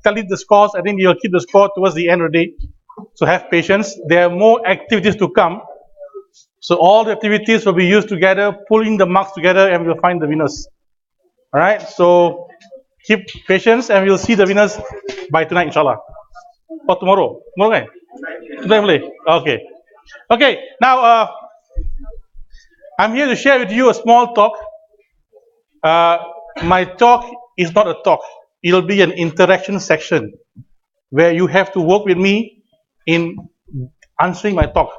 tell you the scores. I think you'll keep the score towards the end of the day. So have patience. There are more activities to come. So all the activities will be used together, pulling the marks together, and we'll find the winners. All right. So keep patience, and we'll see the winners by tonight, inshallah. Or tomorrow. Tomorrow, right? Today. Okay. Okay. Now, I'm here to share with you a small talk. My talk is not a talk. It'll be an interaction section where you have to work with me in answering my talk.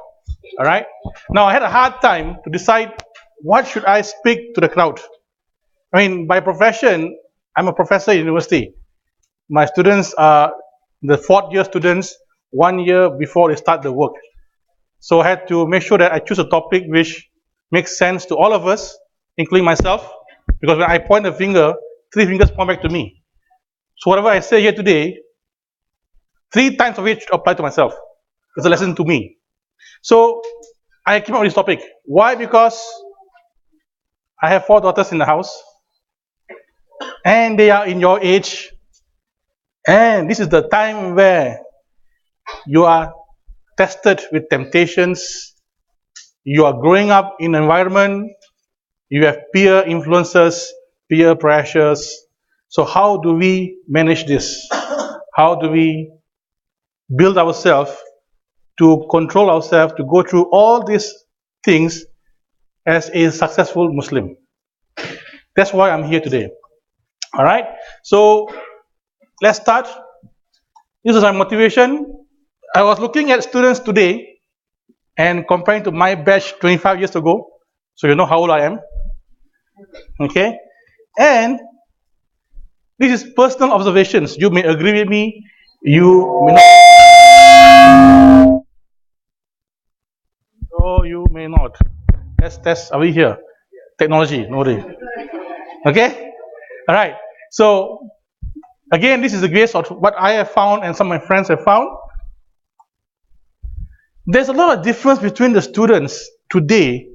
All right. Now, I had a hard time to decide what should I speak to the crowd. I mean, by profession, I'm a professor at university. My students are the fourth year students 1 year before they start the work. So I had to make sure that I choose a topic which makes sense to all of us, including myself, because when I point a finger, 3 fingers point back to me. So whatever I say here today, 3 times of it apply to myself. It's a lesson to me. So I came up with this topic. Why? Because I have 4 daughters in the house, and they are in your age, and this is the time where you are tested with temptations. You are growing up in an environment, you have peer influences, peer pressures. So how do we manage this? How do we build ourselves to control ourselves, to go through all these things as a successful Muslim? That's why I'm here today. All right, so let's start. This is my motivation. I was looking at students today and comparing to my batch 25 years ago, so you know how old I am. Okay, and this is personal observations. You may agree with me, you may not. Oh, you may not. Test. Are we here? Technology, no way. Okay, all right. So again, this is the base of what I have found and some of my friends have found. There's a lot of difference between the students today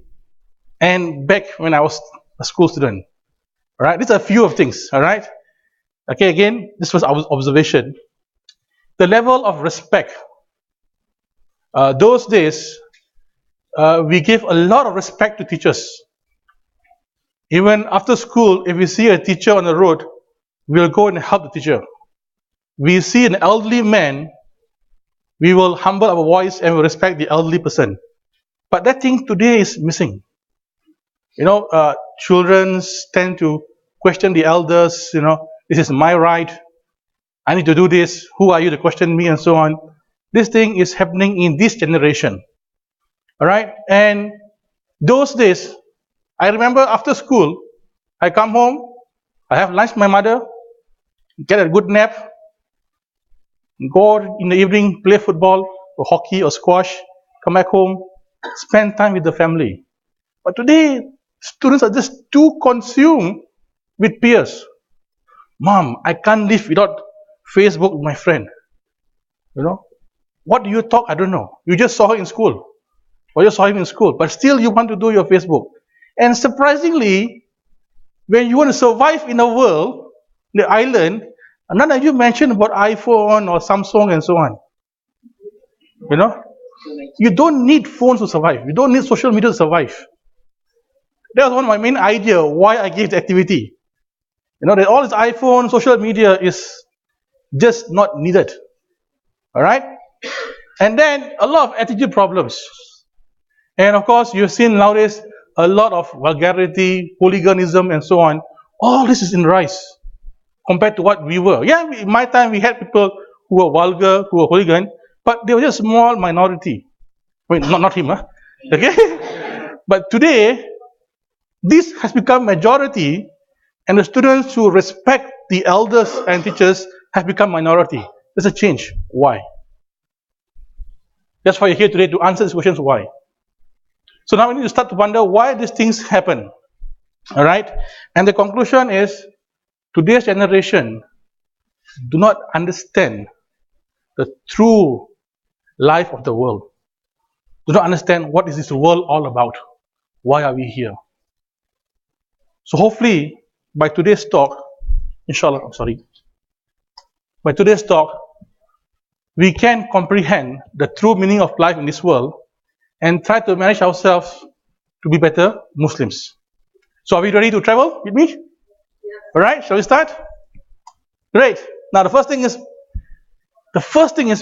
and back when I was a school student. All right, these are a few of things. All right. Okay, again, this was our observation. The level of respect. Those days, we gave a lot of respect to teachers. Even after school, if we see a teacher on the road, we'll go and help the teacher. We see an elderly man, we will humble our voice and we respect the elderly person. But that thing today is missing. You know, children tend to question the elders, you know, this is my right, I need to do this, who are you to question me, and so on. This thing is happening in this generation. All right, and those days, I remember after school, I come home, I have lunch with my mother, get a good nap, go in the evening, play football, or hockey, or squash, come back home, spend time with the family. But today, students are just too consumed with peers. Mom, I can't live without Facebook with my friend. You know, what do you talk? I don't know. You just saw her in school, or you saw him in school, but still you want to do your Facebook. And surprisingly, when you want to survive in a world, the island, none of you mentioned about iPhone or Samsung and so on. You know, you don't need phones to survive. You don't need social media to survive. That was one of my main idea why I gave the activity. You know, that all this iPhone, social media is just not needed. All right? And then a lot of attitude problems. And of course, you've seen nowadays a lot of vulgarity, hooliganism, and so on. All this is in rise compared to what we were. Yeah, in my time, we had people who were vulgar, who were hooligan, but they were just a small minority. I mean, not him, huh? Okay? But today, this has become majority, and the students who respect the elders and teachers have become minority. There's a change. Why? That's why you're here today, to answer these questions. Why? So now we need to start to wonder why these things happen. All right? And the conclusion is, today's generation do not understand the true life of the world. Do not understand what is this world all about. Why are we here? So hopefully, by today's talk, inshallah, I'm sorry. by today's talk, we can comprehend the true meaning of life in this world and try to manage ourselves to be better Muslims. So are we ready to travel with me? All right, shall we start? Great. Now the first thing is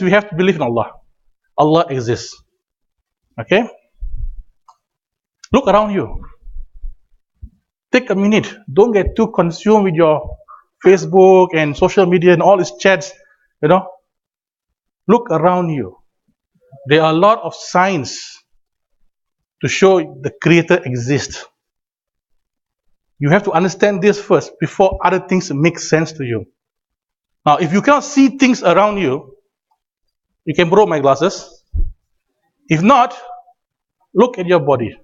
we have to believe in Allah. Allah exists. Okay? Look around you. Take a minute. Don't get too consumed with your Facebook and social media and all these chats. Look around you. There are a lot of signs to show the Creator exists. You have to understand this first before other things make sense to you. Now, if you cannot see things around you, you can borrow my glasses. If not, look at your body.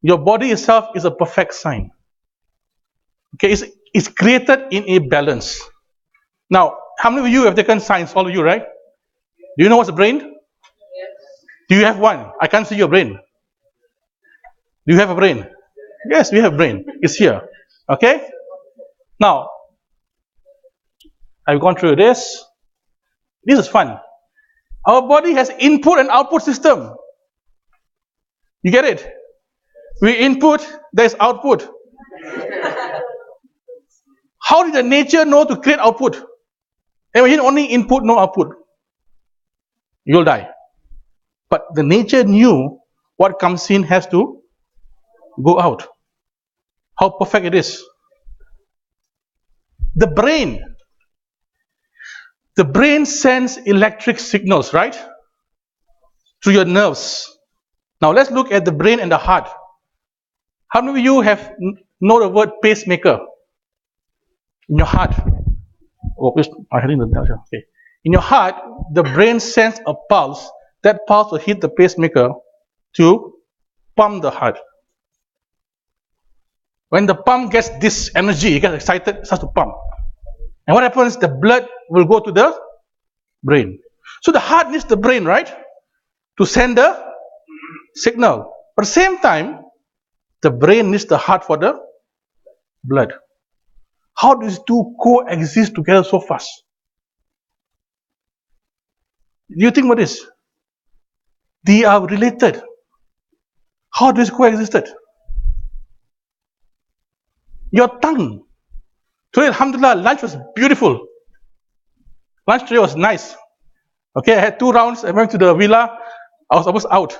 Your body itself is a perfect sign. Okay, it's created in a balance. Now, how many of you have taken science? All of you, right? Do you know what's a brain? Yes. Do you have one? I can't see your brain. Do you have a brain? Yes, we have a brain. It's here. Okay? Now, I've gone through this. This is fun. Our body has input and output system. You get it? We input, there's output. How did the nature know to create output? Imagine only input, no output. You'll die. But the nature knew what comes in has to go out. How perfect it is. The brain sends electric signals, right? Through your nerves. Now let's look at the brain and the heart. How many of you know the word pacemaker? In your heart. Oh, please, okay. In your heart, the brain sends a pulse. That pulse will hit the pacemaker to pump the heart. When the pump gets this energy, it gets excited, it starts to pump. And what happens? The blood will go to the brain. So the heart needs the brain, right? To send the signal. But at the same time, the brain needs the heart for the blood. How do these two coexist together so fast? Do you think about this? They are related. How do these coexist? Your tongue. Today, alhamdulillah, lunch was beautiful. Lunch today was nice. Okay, I had 2 rounds. I went to the villa. I was almost out.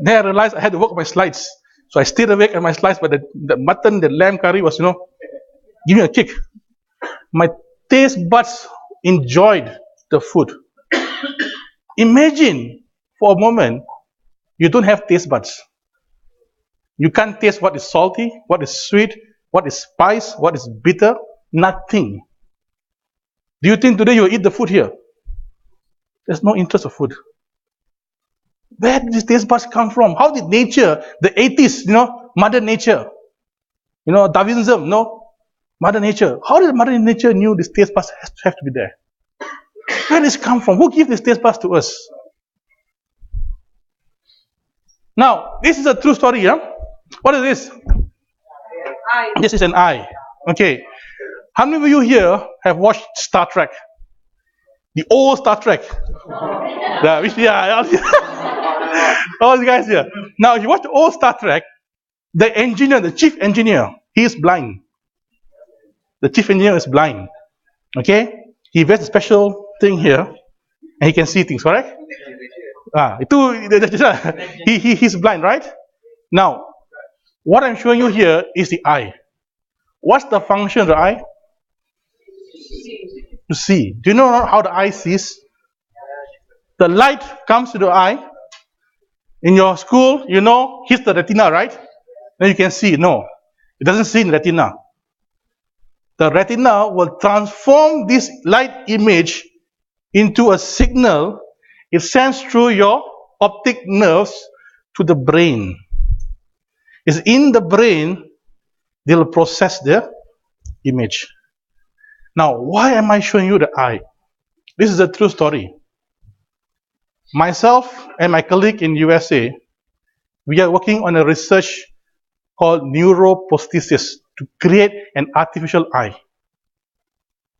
Then I realized I had to work on my slides. So I stayed awake at my slides, but the mutton, the lamb curry was, give me a kick. My taste buds enjoyed the food. Imagine for a moment, you don't have taste buds. You can't taste what is salty, what is sweet, what is spice, what is bitter, nothing. Do you think today you will eat the food here? There's no interest of food. Where did these taste buds come from? How did nature, the atheists, Mother Nature, Darwinism, Mother Nature. How did Mother Nature knew this taste buds have to be there? Where did this come from? Who gave this taste buds to us? Now, this is a true story, yeah? What is this? Eye. This is an eye. Okay. How many of you here have watched Star Trek? The old Star Trek. All you guys here. Now, if you watch the old Star Trek, the chief engineer, he is blind. The chief engineer is blind. Okay? He wears a special thing here, and he can see things, correct? He's blind, right? Now, what I'm showing you here is the eye. What's the function of the eye? To see. Do you know how the eye sees? The light comes to the eye. In your school, hits the retina, right? Then you can see. No, it doesn't see in retina. The retina will transform this light image into a signal. It sends through your optic nerves to the brain. It's in the brain, they'll process the image. Now, why am I showing you the eye? This is a true story. Myself and my colleague in USA, we are working on a research called neuroprosthesis to create an artificial eye.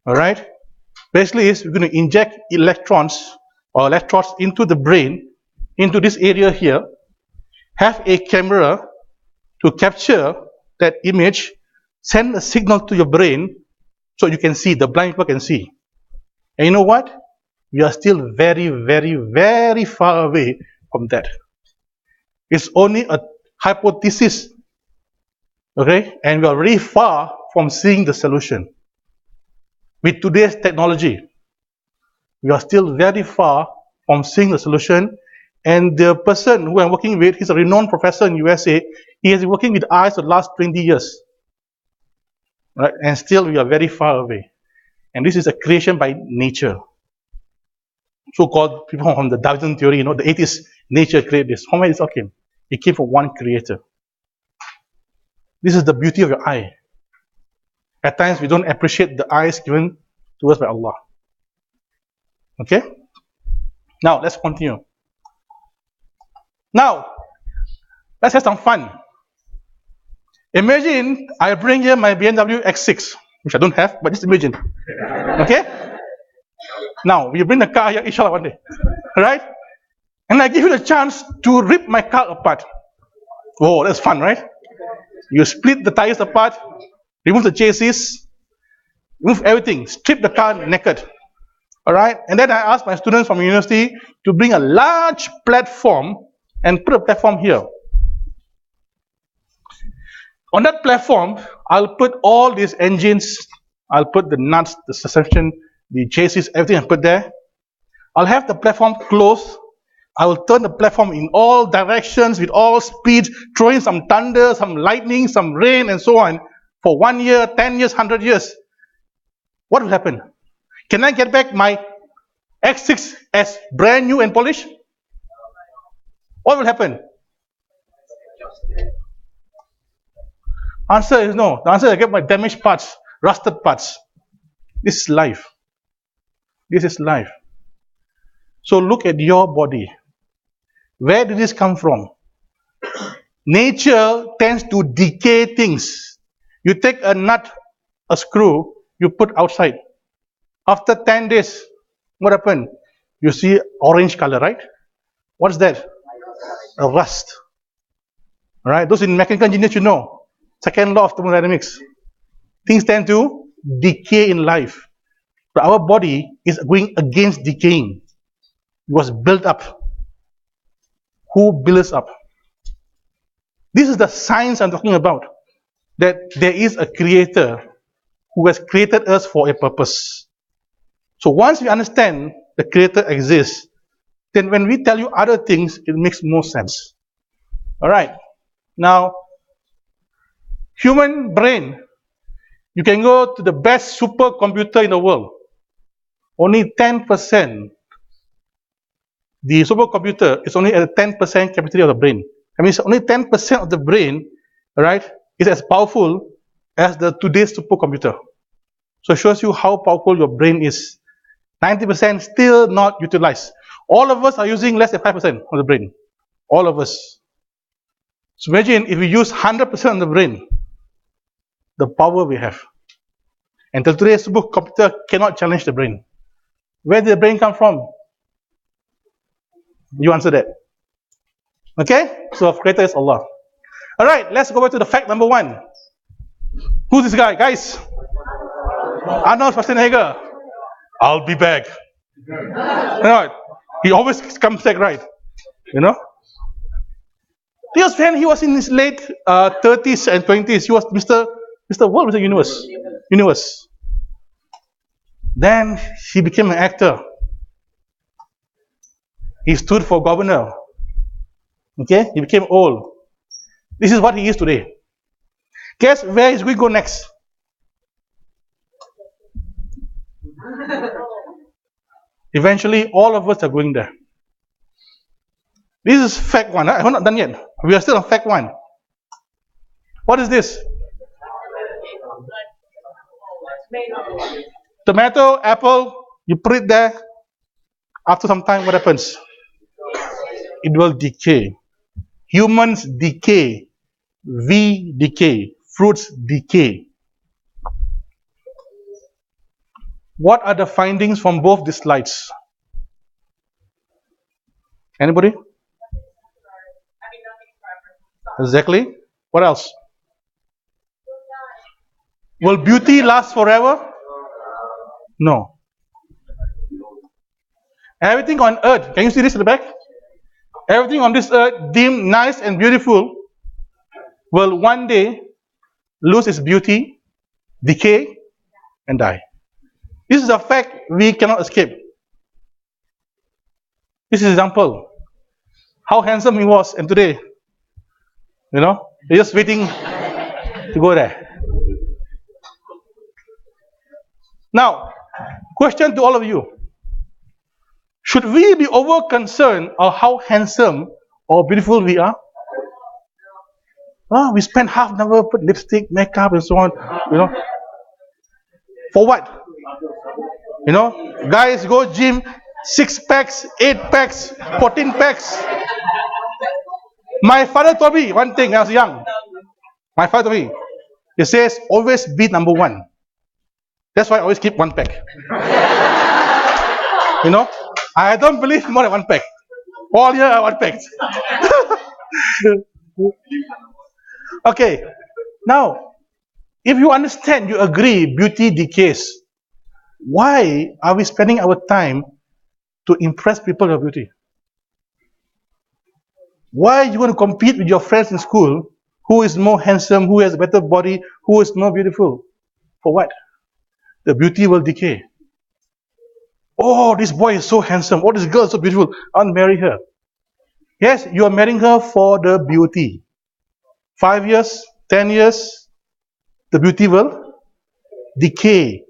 All right? Basically, is we're going to inject electrons or electrodes into the brain, into this area here, have a camera to capture that image, send a signal to your brain so you can see, the blind people can see. And you know what? We are still very, very, very far away from that. It's only a hypothesis, okay? And we are very far from seeing the solution. With today's technology, we are still very far from seeing the solution. And the person who I'm working with, he's a renowned professor in USA. He has been working with eyes for the last 20 years. Right? And still we are very far away. And this is a creation by nature. So-called people from the Darwinian theory, the atheist, nature created this. From where this all came? It came from one creator. This is the beauty of your eye. At times we don't appreciate the eyes given to us by Allah. Okay? Now let's continue. Now, let's have some fun. Imagine I bring here my BMW X6, which I don't have, but just imagine. Okay? Now, we bring the car here, inshallah, one day. Right? And I give you the chance to rip my car apart. Oh, that's fun, right? You split the tires apart, remove the chassis, remove everything, strip the car naked. Alright? And then I ask my students from university to bring a large platform and put a platform here. On that platform, I'll put all these engines, I'll put the nuts, the suspension, the chassis, everything I put there. I'll have the platform closed. I will turn the platform in all directions with all speeds, throwing some thunder, some lightning, some rain, and so on for 1 year, 10 years, 100 years. What will happen? Can I get back my X6 as brand new and polished? What will happen? Answer is no. The answer is I get my damaged parts, rusted parts. This is life. This is life. So look at your body. Where did this come from? Nature tends to decay things. You take a nut, a screw, you put outside. After 10 days, what happened? You see orange color, right? What's that? A rust. Right? Those in mechanical engineers, you know. Second law of thermodynamics. Things tend to decay in life. But our body is going against decaying. It was built up. Who builds up? This is the science I'm talking about. That there is a creator who has created us for a purpose. So once we understand the creator exists, then when we tell you other things, it makes more sense. Alright. Now, human brain, you can go to the best supercomputer in the world. Only 10%. The supercomputer is only at a 10% capacity of the brain. That means only 10% of the brain, right, is as powerful as the today's supercomputer. So it shows you how powerful your brain is. 90% still not utilized. All of us are using less than 5% of the brain. All of us. So imagine if we use 100% of the brain, the power we have. And today's supercomputer cannot challenge the brain. Where did the brain come from? You answer that. Okay? So our creator is Allah. Alright, let's go back to the fact number 1. Who's this guy? Guys? Arnold Schwarzenegger. I'll be back. You know what? He always comes back right. You know? Because when he was in his late 30s and 20s, he was Mr. World, Mr. Universe. Then he became an actor. He stood for governor. Okay? He became old. This is what he is today. Guess where is we go next? Eventually, all of us are going there. This is fact 1. I'm not done yet. We are still on fact 1. What is this? Tomato, apple, you put it there. After some time, what happens? It will decay. Humans decay. We decay. Fruits decay. What are the findings from both these slides? Anybody? Exactly. What else? Will beauty last forever? No. Everything on earth, can you see this at the back? Everything on this earth deemed nice and beautiful will one day lose its beauty, decay, and die. This is a fact we cannot escape. This is an example. How handsome he was, and today, you're just waiting to go there. Now, question to all of you. Should we be over concerned of how handsome or beautiful we are? We spend half an hour put lipstick, makeup, and so on. For what? Guys go gym, 6 packs, 8 packs, 14 packs. My father told me one thing when I was young. My father told me, he says, always be number one. That's why I always keep 1 pack. I don't believe more than 1 pack. All year 1 pack. Okay, now, if you understand, you agree, beauty decays, why are we spending our time to impress people with beauty? Why are you going to compete with your friends in school? Who is more handsome, who has a better body, who is more beautiful? For what? The beauty will decay. Oh, this boy is so handsome. Oh, this girl is so beautiful. I'll marry her. Yes, you are marrying her for the beauty. 5 years, 10 years, the beauty will decay.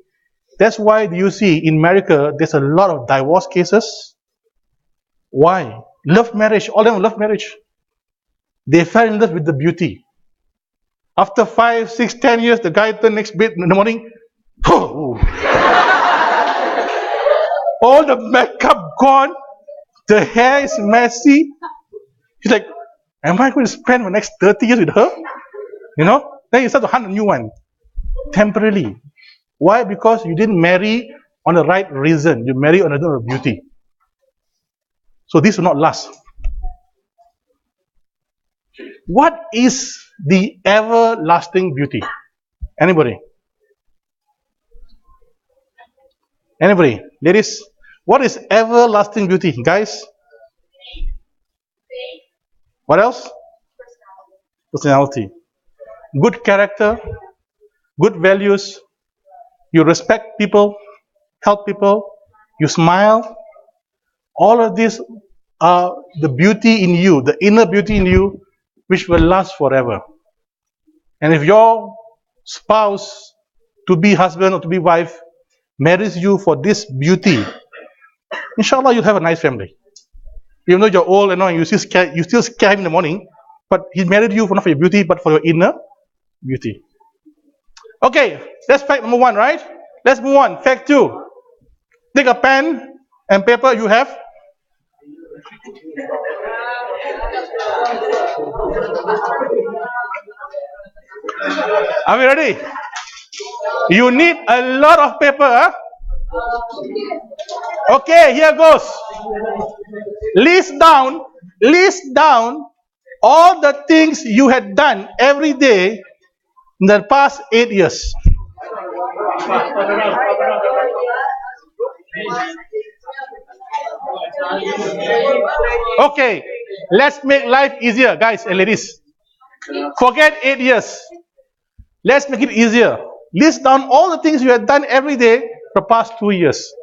That's why you see in America, there's a lot of divorce cases. Why? Love marriage. All of them love marriage. They fell in love with the beauty. After 5, 6, 10 years, the guy turned next bed in the morning. Oh. All the makeup gone. The hair is messy. He's like, am I going to spend the next 30 years with her? Then you start to hunt a new one. Temporarily. Why? Because you didn't marry on the right reason. You marry on the reason of beauty. So this will not last. What is the everlasting beauty? Anybody? Anybody? Ladies, what is everlasting beauty? Guys? What else? Personality. Good character, good values, you respect people, help people, you smile. All of these are the beauty in you, the inner beauty in you, which will last forever. And if your spouse, to be husband or to be wife, marries you for this beauty, inshallah you'll have a nice family. Even though you're old and you still scare him in the morning, but he married you for not for your beauty, but for your inner beauty. Okay, that's fact number 1, right? Let's move on. Fact 2. Take a pen and paper you have. Are we ready? You need a lot of paper, huh? Okay, here goes. List down all the things you had done every day in the past 8 years. Okay, let's make life easier, guys and ladies. Forget 8 years. Let's make it easier. List down all the things you have done every day for the past 2 years.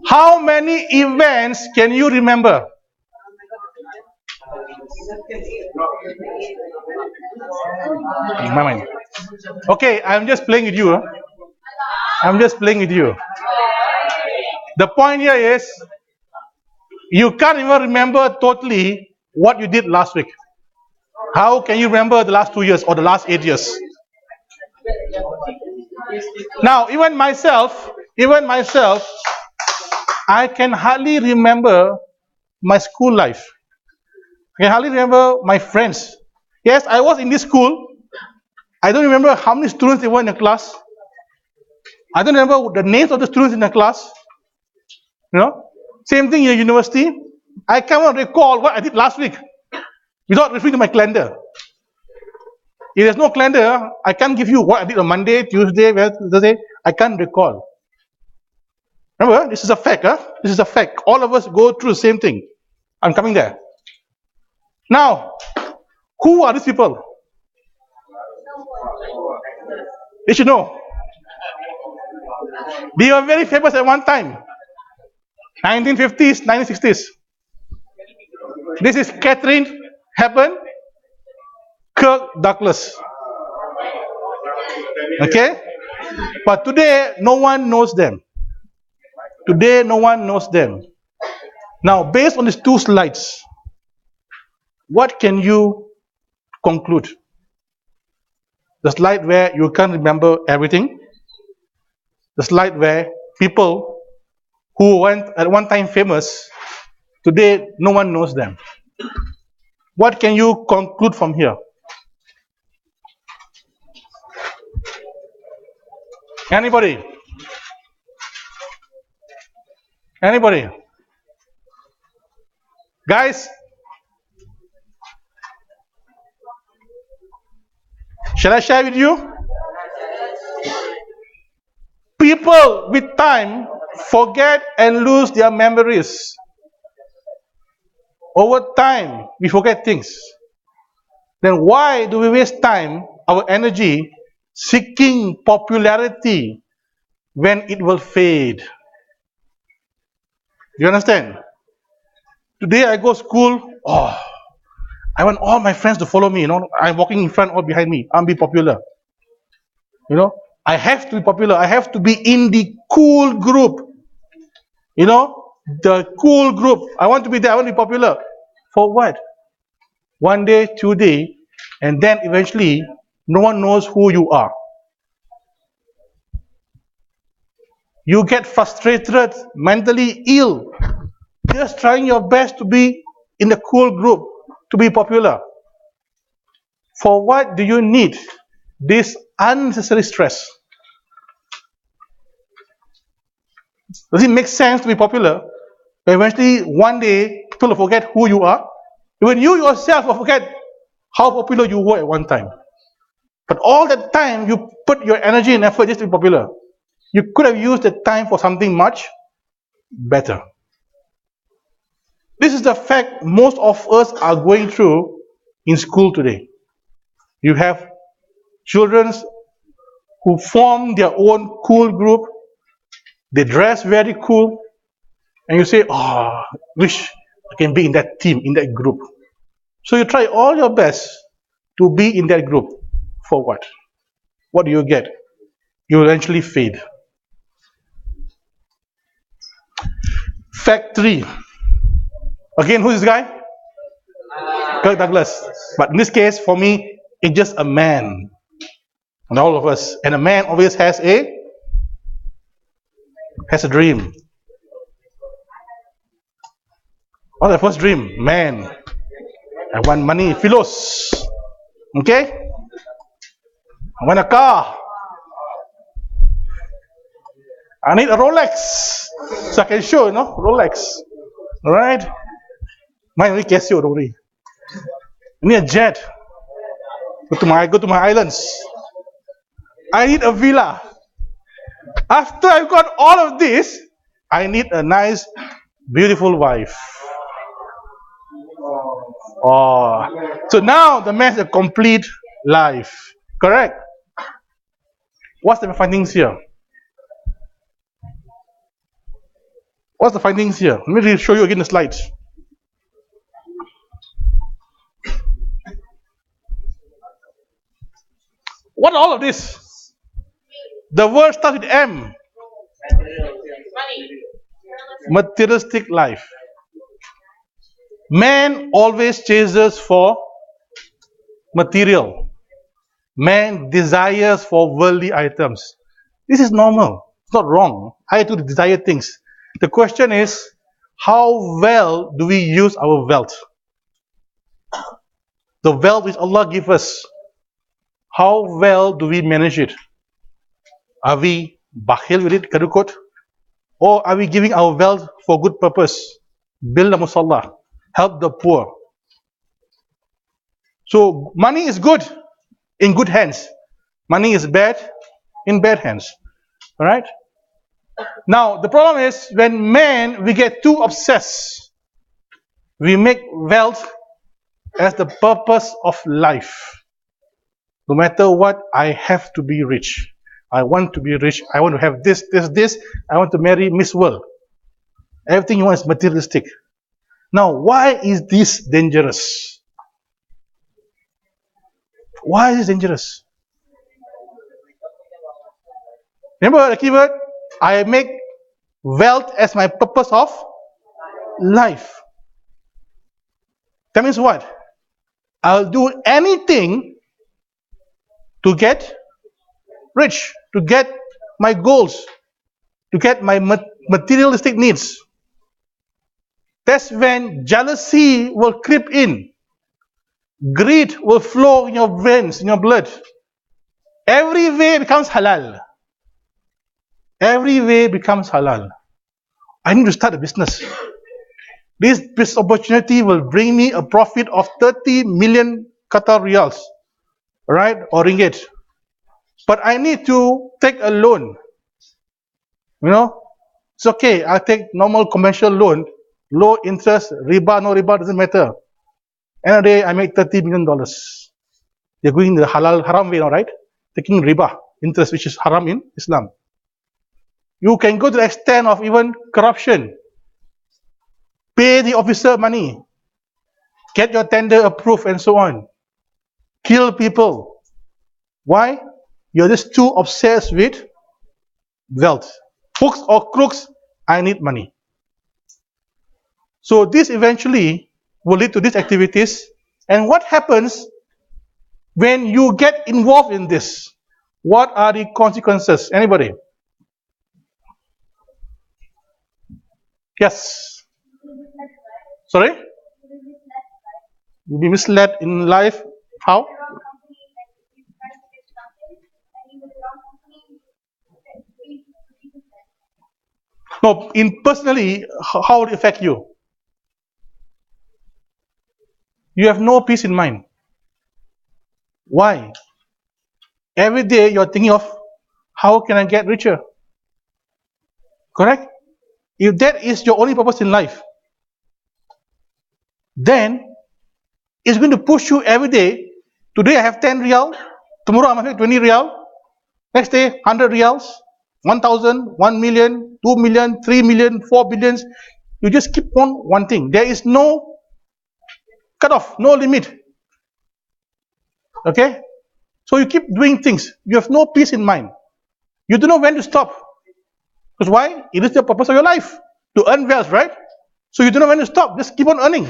How many events can you remember? In my mind. Okay, I'm just playing with you. Huh? I'm just playing with you. The point here is, you can't even remember totally what you did last week. How can you remember the last 2 years or the last 8 years? Now, even myself, I can hardly remember my school life. I can hardly remember my friends. Yes, I was in this school. I don't remember how many students there were in the class. I don't remember the names of the students in the class. You know, same thing in university. I cannot recall what I did last week without referring to my calendar. If there's no calendar, I can't give you what I did on Monday, Tuesday, Wednesday. I can't recall. Remember, this is a fact. This is a fact. All of us go through the same thing. I'm coming there. Now, who are these people? They should know. They were very famous at one time. 1950s, 1960s. This is Catherine Hepburn, Kirk Douglas. Okay? But today, no one knows them. Today, no one knows them. Now, based on these two slides, what can you conclude? The slide where you can't remember everything. The slide where people who were at one time famous, today no one knows them. What can you conclude from here? Anybody? Anybody? Guys, shall I share with you? People with time forget and lose their memories. Over time, we forget things. Then why do we waste time, our energy, seeking popularity when it will fade? You understand? Today I go to school, I want all my friends to follow me, I'm walking in front or behind me, I'm be popular. I have to be popular, I have to be in the cool group. The cool group. I want to be there, I want to be popular. For what? One day, 2 days, and then eventually, no one knows who you are. You get frustrated, mentally ill, just trying your best to be in the cool group, to be popular. For what do you need this unnecessary stress? Does it make sense to be popular? But eventually, one day, people will forget who you are. Even you yourself will forget how popular you were at one time. But all that time, you put your energy and effort just to be popular. You could have used the time for something much better. This is the fact most of us are going through in school today. You have children who form their own cool group. They dress very cool. And you say, wish I can be in that team, in that group. So you try all your best to be in that group. For what? What do you get? You eventually fade. Fact 3. Again, who's this guy? Kirk Douglas. But in this case, for me, it's just a man. And all of us. And a man always has a dream. What's the first dream? Man, I want money, philos. Okay? I want a car. I need a Rolex. So I can show, Rolex. Alright? Mine only Casio, don't worry. I need a jet. Go to my islands. I need a villa. After I've got all of this, I need a nice, beautiful wife. So now the man has a complete life. Correct? What's the findings here? What's the findings here? Let me show you again the slides. What are all of this? The word starts with M. Materialistic life. Man always chases for material. Man desires for worldly items. This is normal. It's not wrong. I do desire things. The question is, how well do we use our wealth? The wealth which Allah gives us, how well do we manage it? Are we bakhil with it, kadukut? Or are we giving our wealth for good purpose? Build a musalla, help the poor. So money is good in good hands. Money is bad in bad hands. Alright? Now the problem is when men we get too obsessed. We make wealth as the purpose of life. No matter what, I have to be rich. I want to be rich. I want to have this. I want to marry Miss World. Everything you want is materialistic. Now, why is this dangerous? Why is this dangerous? Remember the keyword? I make wealth as my purpose of life. That means what? I'll do anything to get rich, to get my goals, to get my materialistic needs. That's when jealousy will creep in. Greed will flow in your veins, in your blood. Every way becomes halal. Every way becomes halal. I need to start a business. This business opportunity will bring me a profit of 30 million Qatar riyals, right, or ringgit. But I need to take a loan. You know, it's okay. I'll take normal commercial loan, low interest, riba, no riba, doesn't matter. End of the day, I make $30 million. They're going the halal, haram way now, right? Taking riba, interest, which is haram in Islam. You can go to the extent of even corruption. Pay the officer money. Get your tender approved and so on. Kill people. Why? You're just too obsessed with wealth. Hooks or crooks, I need money. So this eventually will lead to these activities. And what happens when you get involved in this? What are the consequences? Anybody? Yes. Sorry? You'll be misled in life. How? No, in personally, how would it affect you? You have no peace in mind. Why? Every day you're thinking of how can I get richer? Correct? If that is your only purpose in life, then it's going to push you every day. Today I have 10 riyal, tomorrow I must have 20 riyal, next day 100 riyals, 1,000, 1 million, 2 million, 3 million, 4 billions. You just keep on wanting. There is no cutoff, no limit. Okay? So you keep doing things. You have no peace in mind. You don't know when to stop. Because why? It is the purpose of your life. To earn wealth, right? So you don't know when to stop. Just keep on earning.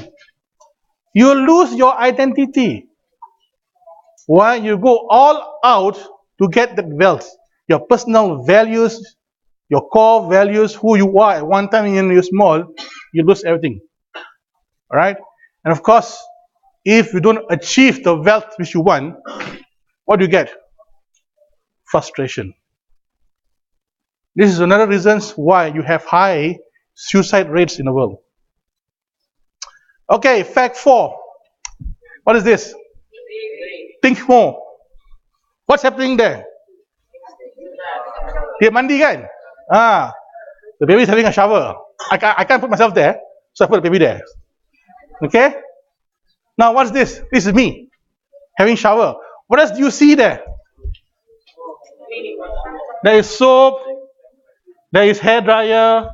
You lose your identity. Why? You go all out to get that wealth. Your personal values, your core values, who you are at one time when you're small, you lose everything. Alright? And of course, if you don't achieve the wealth which you want, what do you get? Frustration. This is another reason why you have high suicide rates in the world. Okay, fact 4. What is this? Think more. What's happening there? Dia mandi kan? The baby is having a shower. I can't put myself there, so I put the baby there. Okay? Now what's this? This is me having shower. What else do you see there? There is soap, there is hair dryer,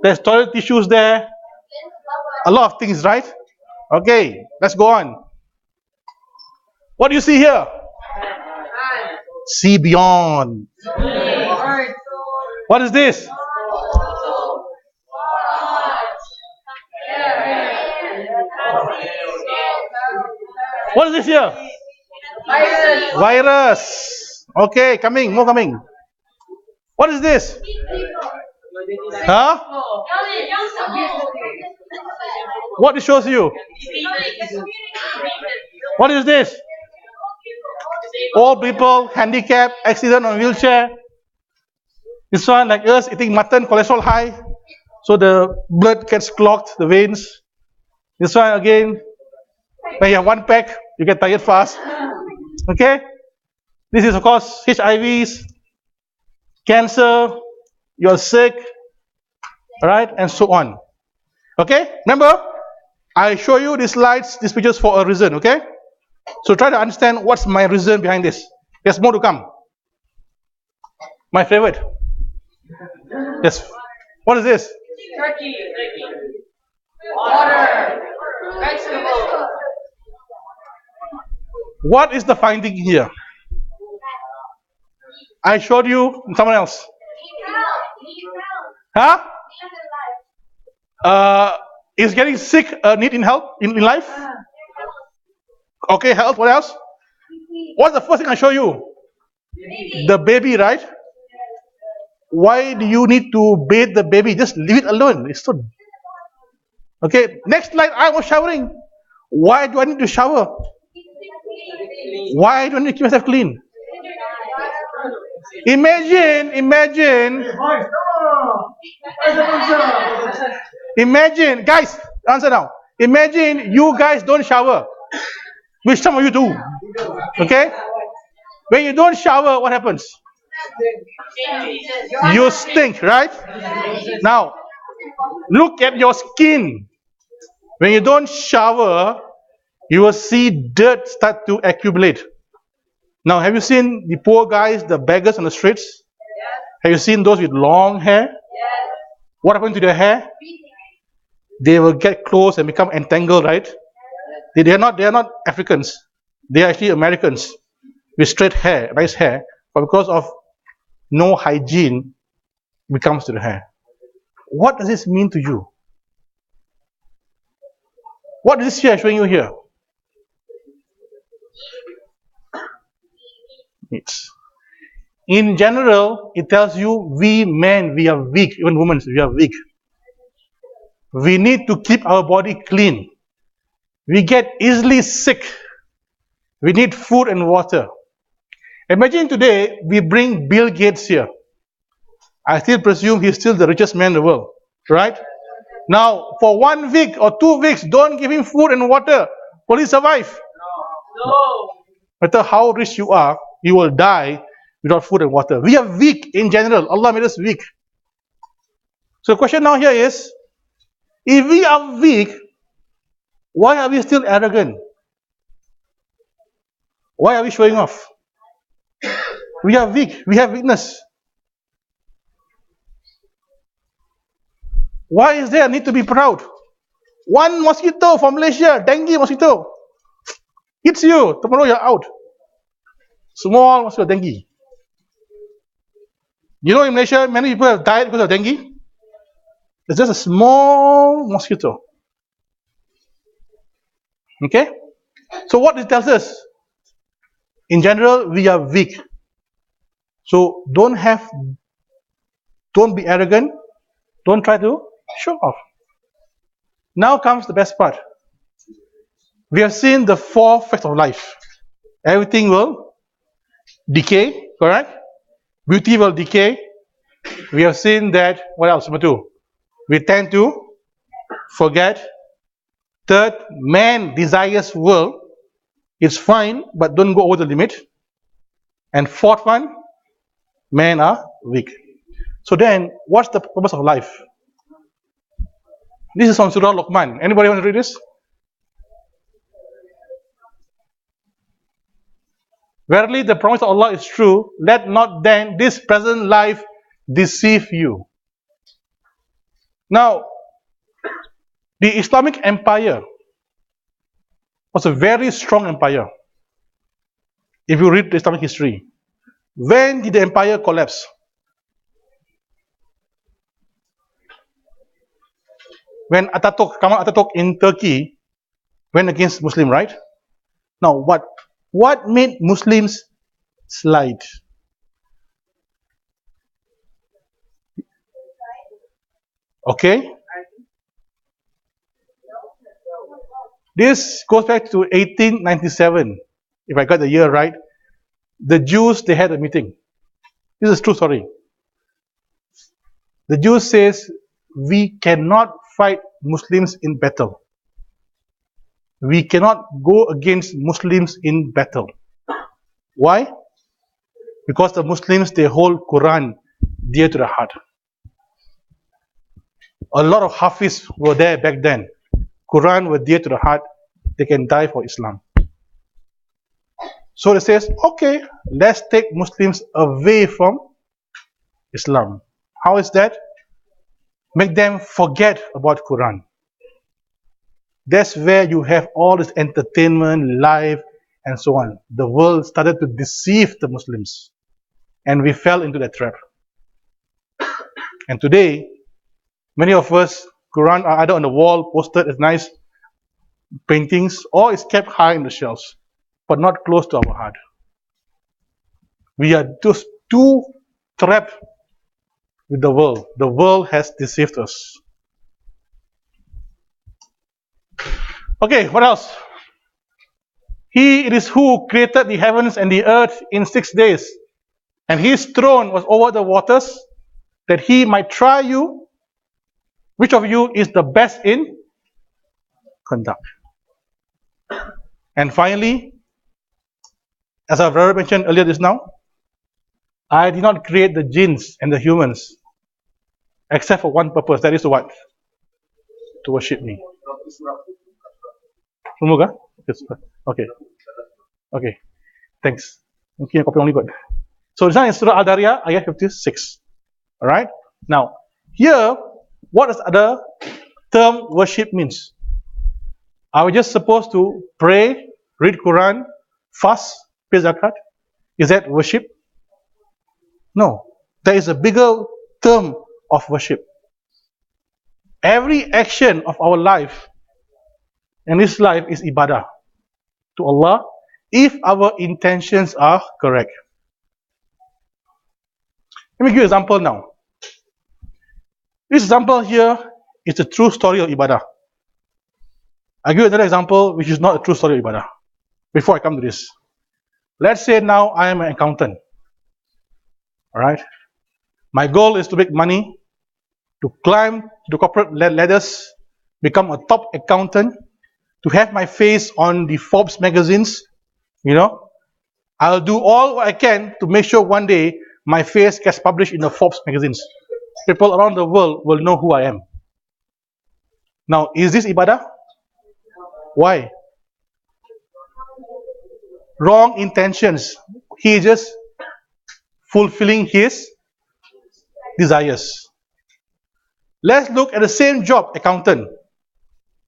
there's toilet tissues there. A lot of things, right? Okay, let's go on. What do you see here? See beyond. What is this? What is this here? Virus. Okay, coming, more coming. What is this? Huh? What it shows you? What is this? Old people, handicapped, accident on wheelchair. This one like us eating mutton, cholesterol high, so the blood gets clogged, the veins. This one again, when you have one pack, you get tired fast. Okay? This is of course HIVs, cancer, you're sick, right? And so on. Okay? Remember, I show you these slides, these pictures for a reason, okay? So try to understand what's my reason behind this. There's more to come. My favorite. Yes. What is this? Turkey. Water. Vegetable. What is the finding here? I showed you someone else. Huh? Is getting sick need in help in life? Okay, health. What else? What's the first thing I show you? The baby, right? Why do you need to bathe the baby? Just leave it alone. It's so. Okay, next slide. I was showering. Why do I need to shower? Why do I need to keep myself clean? Imagine, guys, answer now. Imagine you guys don't shower, which some of you do. Okay? When you don't shower, what happens? You stink, right? Now, look at your skin. When you don't shower, you will see dirt start to accumulate. Now, have you seen the poor guys, the beggars on the streets? Have you seen those with long hair? What happened to their hair? They will get close and become entangled, right? They are not Africans. They are actually Americans with straight hair, nice hair, but because of no hygiene, it comes to the hair. What does this mean to you? What is this here showing you here? In general, it tells you we men, we are weak. Even women, we are weak. We need to keep our body clean. We get easily sick. We need food and water. Imagine today we bring Bill Gates here. I still presume he's still the richest man in the world, right? Now, for 1 week or 2 weeks, don't give him food and water. Will he survive? No. No matter how rich you are, you will die without food and water. We are weak in general. Allah made us weak. So the question now here is, if we are weak, why are we still arrogant? Why are we showing off? We are weak. We have weakness. Why is there a need to be proud? One mosquito from Malaysia, dengue mosquito, hits you, tomorrow you're out. Small mosquito, dengue. You know, in Malaysia, many people have died because of dengue. It's just a small mosquito. Okay? So what it tells us? In general, we are weak. So don't be arrogant. Don't try to show off. Now comes the best part. We have seen the 4 facts of life. Everything will decay, correct? Beauty will decay. We have seen that, what else? Number 2, we tend to forget. Third, man desires world. It's fine, but don't go over the limit. And fourth one, men are weak. So then, what's the purpose of life? This is on Surah Luqman. Anybody want to read this? Verily, the promise of Allah is true. Let not then this present life deceive you. Now, the Islamic Empire was a very strong empire. If you read the Islamic history, when did the empire collapse? When Kemal Atatürk in Turkey went against Muslim, right? Now, what made Muslims slide? Okay? This goes back to 1897, if I got the year right. The Jews, they had a meeting. This is a true story. The Jews says, we cannot fight Muslims in battle. We cannot go against Muslims in battle. Why? Because the Muslims, they hold Quran dear to the heart. A lot of Hafiz were there back then. Quran were dear to the heart. They can die for Islam. So it says, okay, let's take Muslims away from Islam. How is that? Make them forget about Quran. That's where you have all this entertainment, life, and so on. The world started to deceive the Muslims, and we fell into that trap. And today, many of us, Quran are either on the wall, posted as nice paintings, or it's kept high in the shelves, but not close to our heart. We are just too trapped with the world. The world has deceived us. Okay, what else? He it is who created the heavens and the earth in 6 days, and his throne was over the waters, that he might try you, which of you is the best in conduct. And finally, as I've already mentioned earlier just now, I did not create the jinns and the humans except for one purpose, that is to what? To worship me. Semoga? Okay. Okay. Thanks. Mungkin yang copy only got. So this one is Surah Al-Ghariya, ayat 56. Alright? Now, here, what does the term worship means? Are we just supposed to pray, read Quran, fast, pay zakat? Is that worship? No. There is a bigger term of worship. Every action of our life in this life is ibadah to Allah if our intentions are correct. Let me give you an example now. This example here is a true story of ibadah. I'll give you another example which is not a true story of ibadah. Before I come to this, let's say now I am an accountant. Alright? My goal is to make money, to climb the corporate ladders, become a top accountant, to have my face on the Forbes magazines. You know, I'll do all I can to make sure one day my face gets published in the Forbes magazines. People around the world will know who I am. Now, is this ibadah? Why? Wrong intentions. He is just fulfilling his desires. Let's look at the same job, accountant.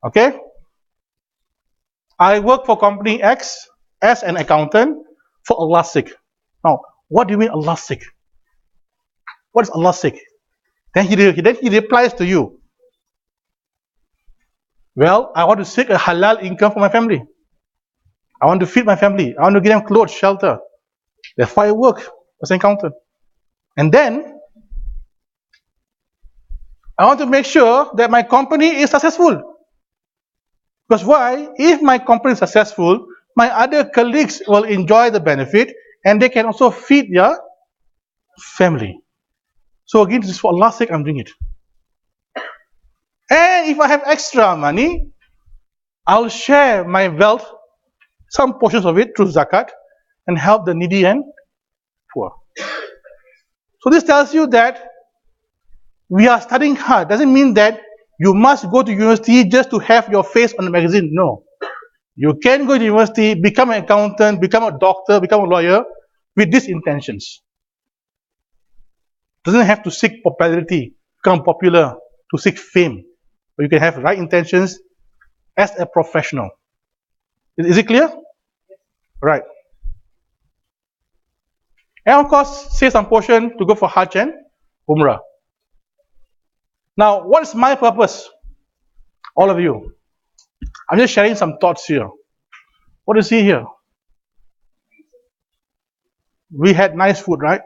Okay? I work for company X as an accountant for Allah's sake. Now, what do you mean Allah's sake? What is Allah's sake? Then he replies to you, well, I want to seek a halal income for my family. I want to feed my family. I want to give them clothes, shelter. That's why I work as an accountant. And then, I want to make sure that my company is successful. Because why? If my company is successful, my other colleagues will enjoy the benefit and they can also feed their family. So again, this is for Allah's sake I'm doing it. And if I have extra money, I'll share my wealth, some portions of it through zakat, and help the needy and poor. So this tells you that we are studying hard. Doesn't mean that you must go to university just to have your face on the magazine. No. You can go to university, become an accountant, become a doctor, become a lawyer with these intentions. Doesn't have to seek popularity, become popular, to seek fame. But you can have right intentions as a professional. Is it clear? Right. And of course, save some portion to go for Hajj and Umrah. Now, what is my purpose? All of you. I'm just sharing some thoughts here. What do you see here? We had nice food, right?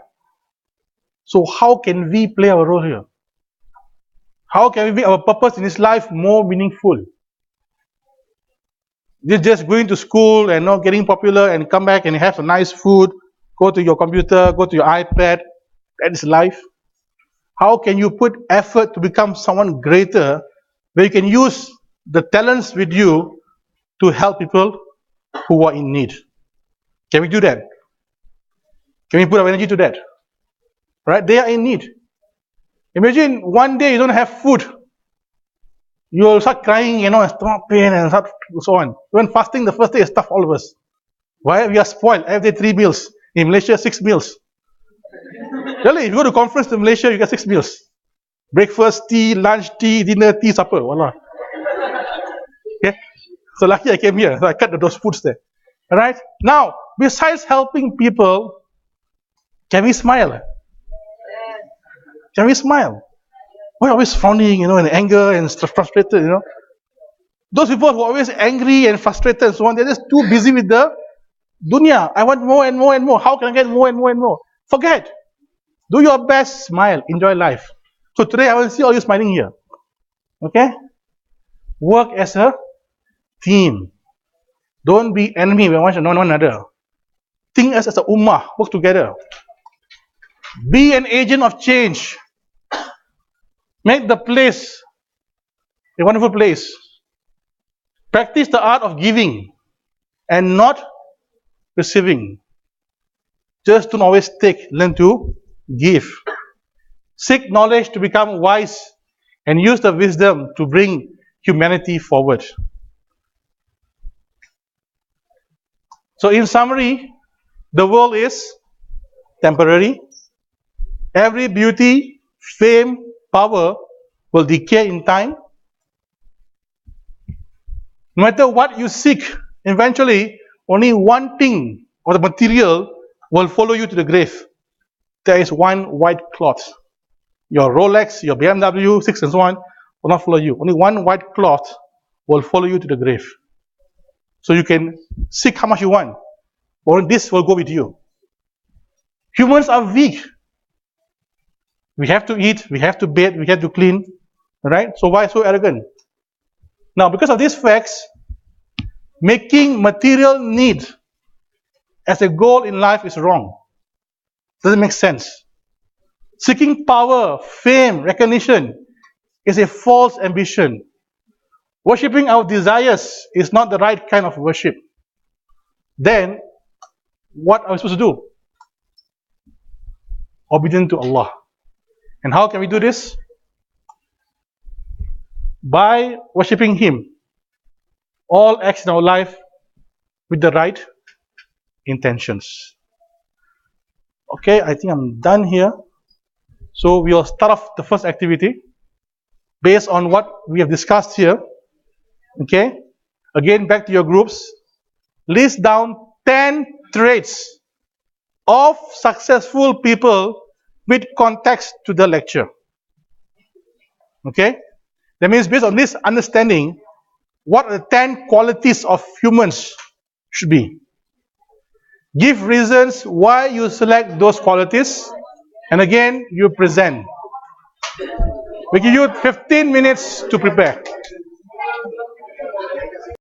So how can we play our role here? How can we make our purpose in this life more meaningful? You're just going to school and not getting popular and come back and have a nice food, go to your computer, go to your iPad. That is life. How can you put effort to become someone greater where you can use the talents with you to help people who are in need? Can we do that? Can we put our energy to that? Right? They are in need. Imagine one day you don't have food. You will start crying, stomach pain and so on. When fasting, the first day is tough, all of us. Why? We are spoiled. Every day 3 meals. In Malaysia, 6 meals. Really, if you go to conference in Malaysia, you get 6 meals. Breakfast, tea, lunch, tea, dinner, tea, supper. Wallah. Okay? So lucky I came here. So I cut those foods there. Alright? Now, besides helping people, can we smile? Can we smile? We're always frowning, in anger and frustrated, Those people who are always angry and frustrated and so on, they're just too busy with the dunya. I want more and more and more. How can I get more and more and more? Forget. Do your best, smile, enjoy life. So today I will see all you smiling here. Okay? Work as a team. Don't be enemy with one another. Think as a ummah. Work together. Be an agent of change. Make the place a wonderful place. Practice the art of giving and not receiving. Just don't always take, learn to give. Seek knowledge to become wise and use the wisdom to bring humanity forward. So in summary, the world is temporary. Every beauty, fame, power will decay in time. No matter what you seek, eventually only one thing or the material will follow you to the grave. There is one white cloth. Your Rolex, your BMW 6 and so on will not follow you. Only one white cloth will follow you to the grave. So you can seek how much you want, or this will go with you. Humans are weak. We have to eat, we have to bathe, we have to clean. Right? So why so arrogant? Now, because of these facts, making material need as a goal in life is wrong. Doesn't make sense. Seeking power, fame, recognition is a false ambition. Worshipping our desires is not the right kind of worship. Then, what are we supposed to do? Obedient to Allah. And how can we do this? By worshipping Him. All acts in our life with the right intentions. Okay, I think I'm done here. So we will start off the first activity based on what we have discussed here. Okay, again back to your groups. List down 10 traits of successful people with context to the lecture. Okay, that means based on this understanding, what are the 10 qualities of humans should be. Give reasons why you select those qualities, and again you present. We give you 15 minutes to prepare.